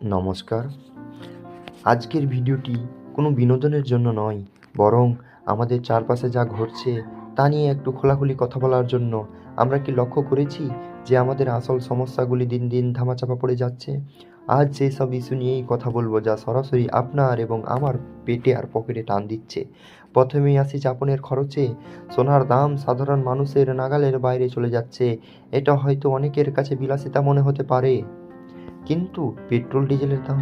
নমস্কার। আজকের ভিডিওটি কোনো বিনোদনের জন্য নয়, বরং আমাদের চারপাশে যা ঘটছে তা নিয়ে একটু খোলাখুলি কথা বলার জন্য। আমরা কি লক্ষ্য করেছি যে আমাদের আসল সমস্যাগুলি দিন দিন ধামাচাপা পড়ে যাচ্ছে? আজ সেই সব ইস্যু নিয়েই কথা বলবো, যা সরাসরি আপনার এবং আমার পেটে আর পকেটে টান দিচ্ছে। প্রথমেই আসি যাপনের খরচে। সোনার দাম সাধারণ মানুষের নাগালের বাইরে চলে যাচ্ছে। এটা হয়তো অনেকের কাছে বিলাসিতা মনে হতে পারে, কিন্তু পেট্রোল ডিজেলের দাম,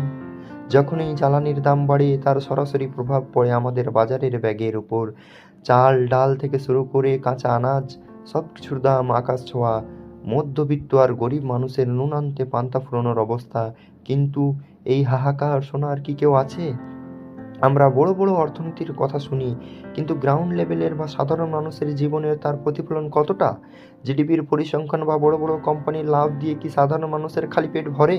যখনই জ্বালানির দাম বাড়ে তার সরাসরি প্রভাব পড়ে আমাদের বাজারের ব্যাগের উপর। চাল ডাল থেকে শুরু করে কাঁচা আনাজ, সব কিছুর দাম আকাশ ছোঁয়া। মধ্যবিত্ত আর গরিব মানুষের নুন আনতে পান্তা ফুরানোর অবস্থা। কিন্তু এই হাহাকার শোনার কি কেউ আছে? আমরা বড় বড় অর্থনীতির কথা শুনি, কিন্তু গ্রাউন্ড লেভেলের বা সাধারণ মানুষের জীবনে তার প্রতিফলন কতটা? জিডিপির পরিসংখ্যান বা বড় বড় কোম্পানির লাভ দিয়ে কি সাধারণ মানুষের খালি পেট ভরে?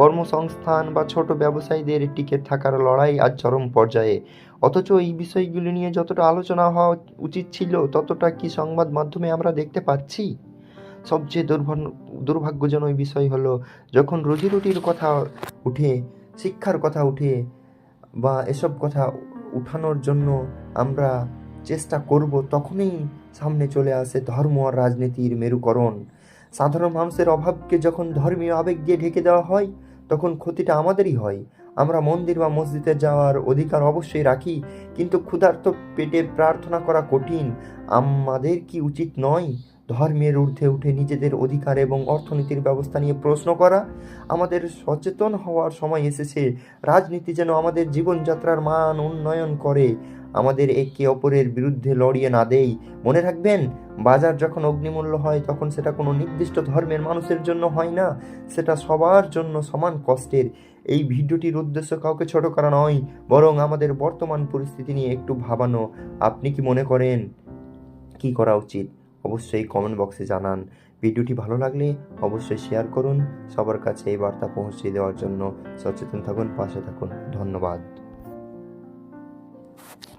কর্মসংস্থান বা ছোট ব্যবসায়ীদের টিকে থাকার লড়াই আজ চরম পর্যায়ে। অথচ এই বিষয়গুলি নিয়ে যতটা আলোচনা হওয়া উচিত ছিল, ততটা কি সংবাদ মাধ্যমে আমরা দেখতে পাচ্ছি? সবচেয়ে দুর্ভাগ্যজনক বিষয় হলো, যখন রুজিরুটির কথা উঠে, শিক্ষার কথা উঠে, বা এসব কথা উঠানোর জন্য আমরা চেষ্টা করব, তখনই সামনে চলে আসে ধর্ম আর রাজনীতির মেরুকরণ। সাধারণ মানুষের অভাবকে যখন ধর্মীয় আবেগ দিয়ে ঢেকে দেওয়া হয়, তখন ক্ষতিটা আমাদেরই হয়। আমরা মন্দির বা মসজিদে যাওয়ার অধিকার অবশ্যই রাখি, কিন্তু ক্ষুধার্ত পেটে প্রার্থনা করা কঠিন। আমাদের কি উচিত নয় ধর্মের ঊর্ধ্বে উঠে নিজেদের অধিকার এবং অর্থনীতির ব্যবস্থা নিয়ে প্রশ্ন করা? আমাদের সচেতন হওয়ার সময় এসেছে। রাজনীতি যেন আমাদের জীবনযাত্রার মান উন্নয়ন করে, আমাদের একে অপরের বিরুদ্ধে লড়িয়ে না দেই। মনে রাখবেন, বাজার যখন অগ্নিমূল্য হয়, তখন সেটা কোনো নির্দিষ্ট ধর্মের মানুষের জন্য হয় না, সেটা সবার জন্য সমান কষ্টের। এই ভিডিওটির উদ্দেশ্য কাউকে ছোট করা নয়, বরং আমাদের বর্তমান পরিস্থিতি নিয়ে একটু ভাবানো। আপনি কি মনে করেন কি করা উচিত? অবশ্যই কমেন্ট বক্সে জানান। ভিডিওটি ভালো লাগলে অবশ্যই শেয়ার করুন। সবার কাছে এই বার্তা পৌঁছে দেওয়ার জন্য সচেতন থাকুন, পাশে থাকুন। ধন্যবাদ।